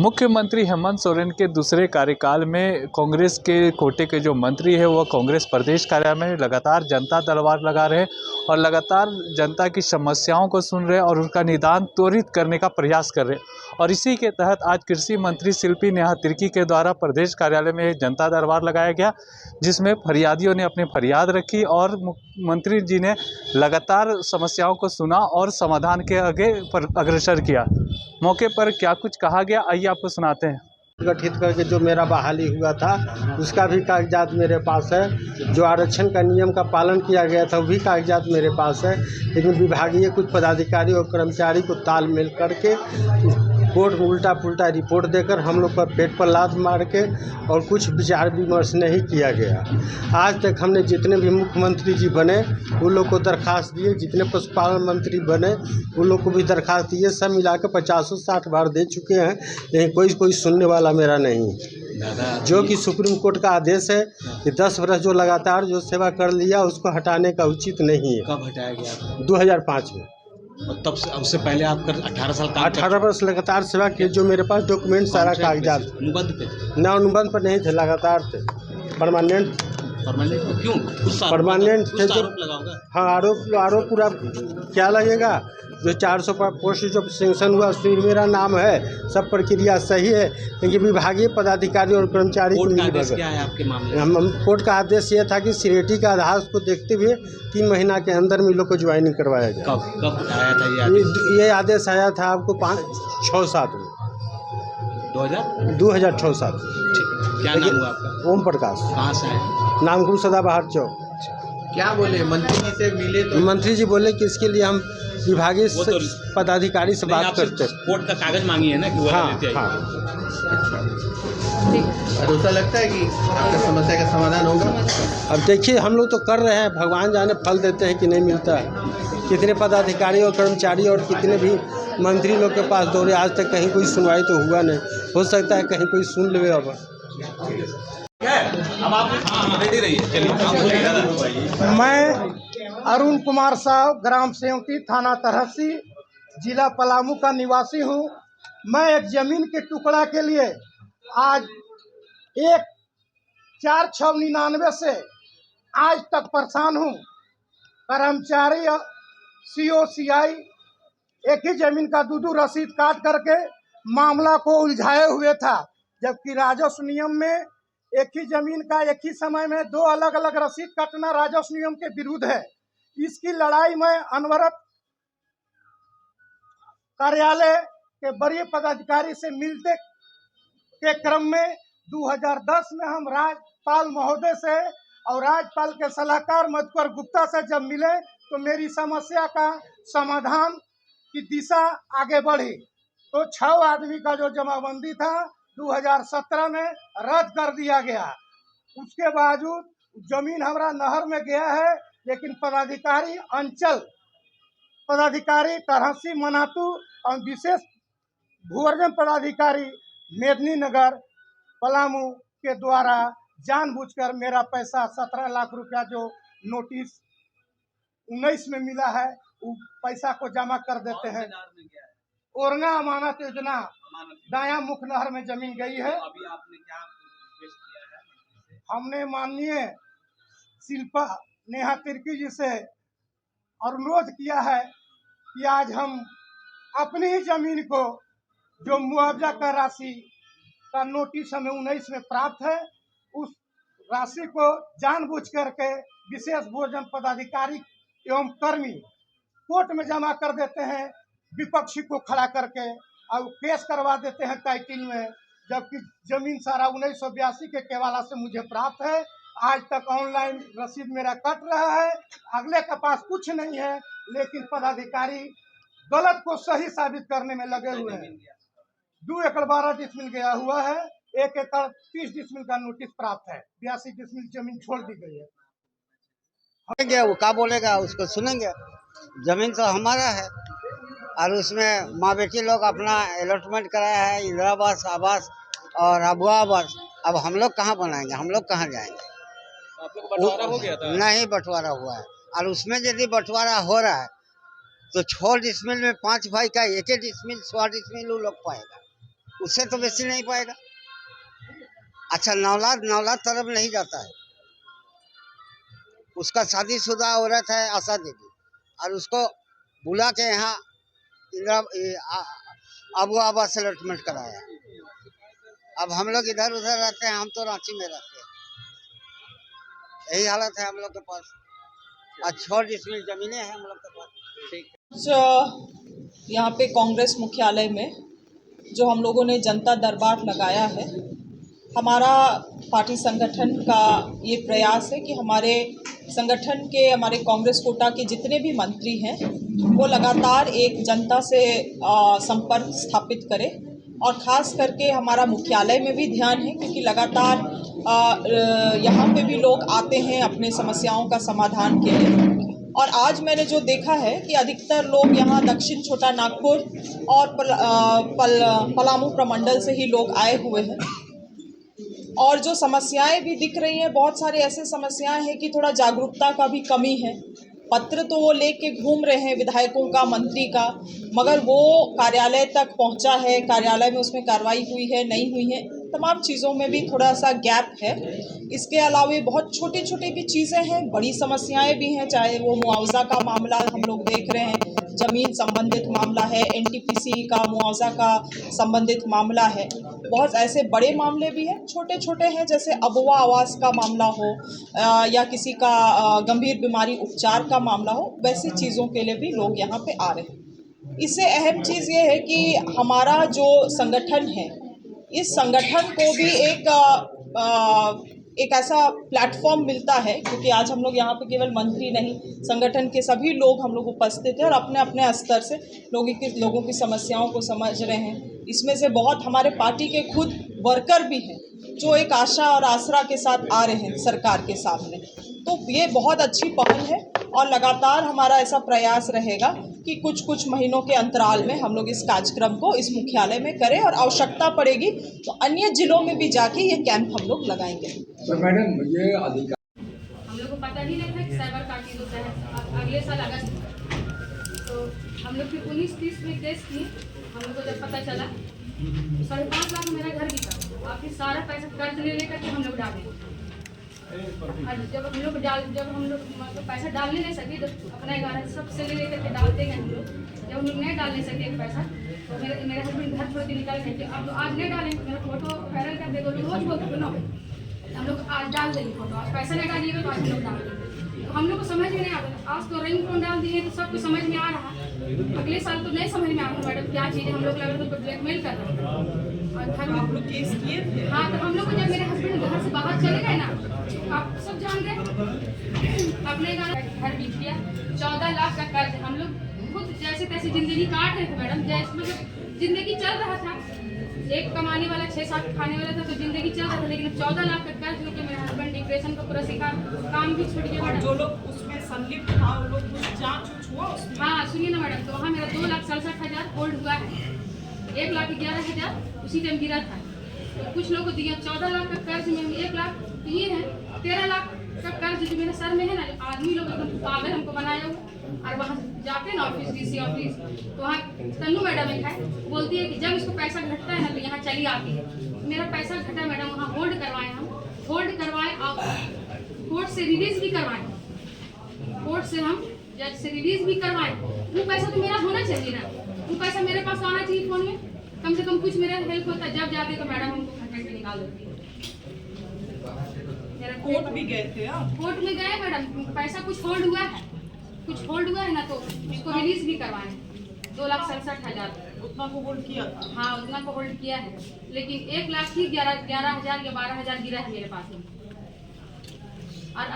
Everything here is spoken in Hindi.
मुख्यमंत्री हेमंत सोरेन के दूसरे कार्यकाल में कांग्रेस के कोटे के जो मंत्री है वह कांग्रेस प्रदेश कार्यालय में लगातार जनता दरबार लगा रहे और लगातार जनता की समस्याओं को सुन रहे और उनका निदान त्वरित करने का प्रयास कर रहे। और इसी के तहत आज कृषि मंत्री शिल्पी नेहा तिर्की के द्वारा प्रदेश कार्यालय में एक जनता दरबार लगाया गया, जिसमें फरियादियों ने अपनी फरियाद रखी और मुख्यमंत्री जी ने लगातार समस्याओं को सुना और समाधान के आगे अग्रसर किया। मौके पर क्या कुछ कहा गया, आइए आपको सुनाते हैं। गठित करके जो मेरा बहाली हुआ था उसका भी कागजात मेरे पास है। जो आरक्षण का नियम का पालन किया गया था वो भी कागजात मेरे पास है। लेकिन विभागीय कुछ पदाधिकारी और कर्मचारी को तालमेल करके कोर्ट में उल्टा पुल्टा रिपोर्ट देकर हम लोग पर पेट पर लात मार के और कुछ विचार विमर्श नहीं किया गया। आज तक हमने जितने भी मुख्यमंत्री जी बने उन लोग को दरख्वास्त दिए, जितने पशुपालन मंत्री बने उन लोग को भी दरख्वास्त दिए, सब मिला के 50-60 बार दे चुके हैं, लेकिन कोई सुनने वाला मेरा नहीं। जो कि सुप्रीम कोर्ट का आदेश है कि 10 वर्ष जो लगातार जो सेवा कर लिया उसको हटाने का उचित नहीं है। कब हटाया गया? 2005 में। और तब से उससे पहले आप 18 साल काम 18 वर्ष लगातार सेवा किए। जो मेरे पास डॉक्यूमेंट सारा कागजात अनुबंध पे ना अनुबंध पर नहीं थे, लगातार थे, परमानेंट क्यों? परमानेंट थे। जो आरोप लगा होगा। हाँ, आरोप पूरा क्या लगेगा। जो 400 पोस्ट जो सेंक्शन हुआ उसमें मेरा नाम है, सब प्रक्रिया सही है, लेकिन विभागीय पदाधिकारी और कर्मचारी कोर्ट का आदेश क्या है आपके मामले में? हम कोर्ट का आदेश ये था कि सिरेटी का आधार को देखते हुए 3 महीना के अंदर में लोग को ज्वाइनिंग करवाया गया। कब आया था ये आदेश? ये आदेश आया था आपको 5-6-7 में 2006-7। क्या नाम हुआ आपका? ओम प्रकाश। कहाँ से आए? नामकुल सदाबहार चौक। क्या बोले मंत्री जी से मिले तो? मंत्री जी बोले कि इसके लिए हम विभागीय पदाधिकारी से बात करते हैं। कोर्ट का कागज मांगी है ना कि वो लेते आइए। और ऐसा लगता है कि आपका समस्या का समाधान होगा? अब देखिए, हम लोग तो कर रहे हैं, भगवान जाने फल देते हैं कि नहीं मिलता है। कितने पदाधिकारी और कर्मचारी और कितने भी मंत्री लोग के पास दौड़े, आज तक कहीं कोई सुनवाई तो हुआ नहीं। हो सकता है कहीं कोई सुन ले। अब मैं अरुण कुमार साहब, ग्राम सेवती, थाना तरहसी, जिला पलामू का निवासी हूँ। मैं एक ज़मीन के टुकड़ा के लिए आज 1/4/99 से आज तक परेशान हूँ। कर्मचारी COCI एक ही ज़मीन का 2 रसीद काट करके मामला को उलझाए हुए था, जबकि राजस्व नियम में एक ही ज़मीन का एक ही समय में 2 अलग अलग रसीद काटना राजस्व नियम के विरुद्ध है। इसकी लड़ाई में अनवरत कार्यालय के वरीय पदाधिकारी से मिलते के क्रम में 2010 में हम राज्यपाल महोदय से और राज्यपाल के सलाहकार मधुकर गुप्ता से जब मिले तो मेरी समस्या का समाधान की दिशा आगे बढ़ी। तो 6 आदमी का जो जमाबंदी था 2017 में रद्द कर दिया गया। उसके बावजूद जमीन हमारा नहर में गया है, लेकिन पदाधिकारी अंचल पदाधिकारी तरहसी मनातू और विशेष भूअर्जन पदाधिकारी मेदिनीनगर पलामू के द्वारा जानबूझकर मेरा पैसा 17 लाख रुपया जो नोटिस 19 में मिला है वो पैसा को जमा कर देते हैं। ओरंगा अमानत योजना दाया मुख्य नहर में जमीन गई है। अभी आपने क्या रिक्वेस्ट किया है? हमने माननीय शिल्पा नेहा तिर्की जी से अनुरोध किया है कि आज हम अपनी ही जमीन को जो मुआवजा का राशि का नोटिस हमें 19 में प्राप्त है, उस राशि को जानबूझ करके विशेष भोजन पदाधिकारी एवं कर्मी कोर्ट में जमा कर देते हैं, विपक्षी को खड़ा करके और केस करवा देते हैं टाइटिल में, जबकि जमीन सारा 1982 के केवाला से मुझे प्राप्त है। आज तक ऑनलाइन रसीद मेरा कट रहा है, अगले के पास कुछ नहीं है, लेकिन पदाधिकारी गलत को सही साबित करने में लगे हुए हैं। 2 एकड़ 12 डिसमिल गया हुआ है, 1 एकड़ 30 डिसमिल का नोटिस प्राप्त है, 82 डिसमिल जमीन छोड़ दी गई है। वो क्या बोलेगा, उसको सुनेंगे। जमीन तो हमारा है और उसमें माँ बेटी लोग अपना अलॉटमेंट कराया है, इंदिरा आवास, आवास और अबुआ आवास। अब हम लोग कहाँ बनाएंगे, हम लोग कहाँ जाएंगे? आप लोग बंटवारा हो गया था? नहीं बंटवारा हुआ है। और उसमें यदि बंटवारा हो रहा है तो 6 डिसमिल में 5 भाई का 1 डिसमिल 100 डिसमिल वो लोग पाएगा। उससे तो बेसी नहीं पाएगा। अच्छा, नौलाद तरफ नहीं जाता है, उसका शादीशुदा औरत है आशा देवी, और उसको बुला के यहाँ अबू आवास अलॉटमेंट कराया। अब हम लोग इधर उधर रहते हैं, हम तो रांची में रहते हैं, यही हालत है हम लोग के पास। आज 6 डिसमिल जमीनें हैं हम लोग के पास। यहाँ पे कांग्रेस मुख्यालय में जो हम लोगों ने जनता दरबार लगाया है, हमारा पार्टी संगठन का ये प्रयास है कि हमारे संगठन के, हमारे कांग्रेस कोटा के जितने भी मंत्री हैं वो लगातार एक जनता से संपर्क स्थापित करें, और ख़ास करके हमारा मुख्यालय में भी ध्यान है क्योंकि लगातार यहाँ पे भी लोग आते हैं अपने समस्याओं का समाधान के लिए। और आज मैंने जो देखा है कि अधिकतर लोग यहाँ दक्षिण छोटा नागपुर और पलामू प्रमंडल से ही लोग आए हुए हैं, और जो समस्याएं भी दिख रही हैं, बहुत सारे ऐसे समस्याएं हैं कि थोड़ा जागरूकता का भी कमी है। पत्र तो वो लेके घूम रहे हैं विधायकों का, मंत्री का, मगर वो कार्यालय तक पहुंचा है, कार्यालय में उसमें कार्रवाई हुई है नहीं हुई है, तमाम चीज़ों में भी थोड़ा सा गैप है। इसके अलावा बहुत छोटी छोटी भी चीज़ें हैं, बड़ी समस्याएं भी हैं, चाहे वो मुआवजा का मामला हम लोग देख रहे हैं, ज़मीन संबंधित मामला है, एनटीपीसी का मुआवजा का संबंधित मामला है, बहुत ऐसे बड़े मामले भी हैं, छोटे छोटे हैं, जैसे अबुआ आवास का मामला हो या किसी का गंभीर बीमारी उपचार का मामला हो, वैसी चीज़ों के लिए भी लोग यहाँ पे आ रहे हैं। इससे अहम चीज़ ये है कि हमारा जो संगठन है, इस संगठन को भी एक ऐसा प्लेटफॉर्म मिलता है, क्योंकि आज हम लोग यहाँ पे केवल मंत्री नहीं, संगठन के सभी लोग हम लोग उपस्थित हैं और अपने अपने स्तर से लोगों की समस्याओं को समझ रहे हैं। इसमें से बहुत हमारे पार्टी के खुद वर्कर भी हैं जो एक आशा और आसरा के साथ आ रहे हैं सरकार के सामने। तो ये बहुत अच्छी पहल है और लगातार हमारा ऐसा प्रयास रहेगा कि कुछ कुछ महीनों के अंतराल में हम लोग इस कार्यक्रम को इस मुख्यालय में करें, और आवश्यकता पड़ेगी तो अन्य जिलों में भी जाके ये कैंप हम लोग लगाएंगे। तो मैडम, ये अधिकार हम लोग को पता नहीं लगता कि साइबर काटिंग होता है। अगले साल अगस्त तो हम लोग की 19-30 में केस की, हम लोग को जब पता चला 5.5 लाख मेरा घर भी था, आपके सारा पैसा कर्ज ले लेकर के हम लोग डाले। जब हम लोग मतलब पैसा डालने नहीं सके, जब अपना 11 सबसे ले लेकर के डालते गए हम लोग, जब हम लोग नहीं डालने सके पैसा, तो मेरे हस्बैंड घर छोड़ के निकाल गए। अब तो आज नहीं डालेंगे, मेरा फोटो वायरल कर देगा, रोज बोलते ना हम लोग आज डाल देंगे फोटो, आज पैसा नहीं डालिएगा तो आज हम लोग डाल देंगे। तो हम लोग को समझ में नहीं आता। आज तो रिंग टोन डाल दिए तो सबको समझ में आ रहा, अगले साल तो नहीं समझ में आ रहा मैडम क्या चीज़ है। हम लोग लग रहा है ब्लैकमेल कर रहे हैं और घर में आप लोग केस किए थे। हाँ, तो हम लोग को जब मेरे हस्बैंड घर से बाहर चले गए ना, आप सब जान गए, अपने घर बीत गया, 14 लाख का कर्ज। हम लोग खुद जैसे तैसे जिंदगी काट रहे थे मैडम, जैसे मतलब जिंदगी चल रहा था, एक कमाने वाला 6-7 खाने वाला था, तो जिंदगी चल रहा था, लेकिन 14 लाख का कर्ज लेके मेरे हस्बैंड डिप्रेशन का पूरा शिकार, काम भी छूट गया। जो लोग उसमें संलिप्त था वो लोग कुछ जांच हुआ उसमें? हाँ, सुनिए ना मैडम, तो वहाँ मेरा 2,67,000 होल्ड हुआ है, 1,11,000 उसी टाइम गिरा था। तो कुछ लोगों को दिया 14 लाख का कर्ज में, हम 1 लाख दिए हैं, 13 लाख का कर्ज जो मेरे सर में है ना, आदमी लोग एकदम पागल हमको बनाया हुआ। और वहाँ जाते ना ऑफिस, डीसी ऑफिस, तो वहाँ तन्नू मैडम एक है, बोलती है कि जब इसको पैसा घटता है ना तो यहाँ चली आती है। मेरा पैसा घटा मैडम, वहाँ होल्ड करवाए, हम होल्ड करवाए और कोर्ट से रिलीज भी करवाए, कोर्ट से हम जज से रिलीज भी करवाए। वो पैसा तो मेरा होना चाहिए ना, वो पैसा मेरे पास आना चाहिए फ़ोन में, कम से कम कुछ मेरा हेल्प होता है। जब जाते तो मैडम हमको खटक के निकाल देती है। कोर्ट भी गए थे? कोर्ट में गए मैडम, पैसा कुछ होल्ड हुआ है, कुछ होल्ड हुआ है ना, तो उसको रिलीज भी करवाए। 2,67,000 उतना को होल्ड किया था। हाँ, उतना को होल्ड किया है, लेकिन 1 लाख ही 11,000 या 12,000 गिरा है मेरे पास में। और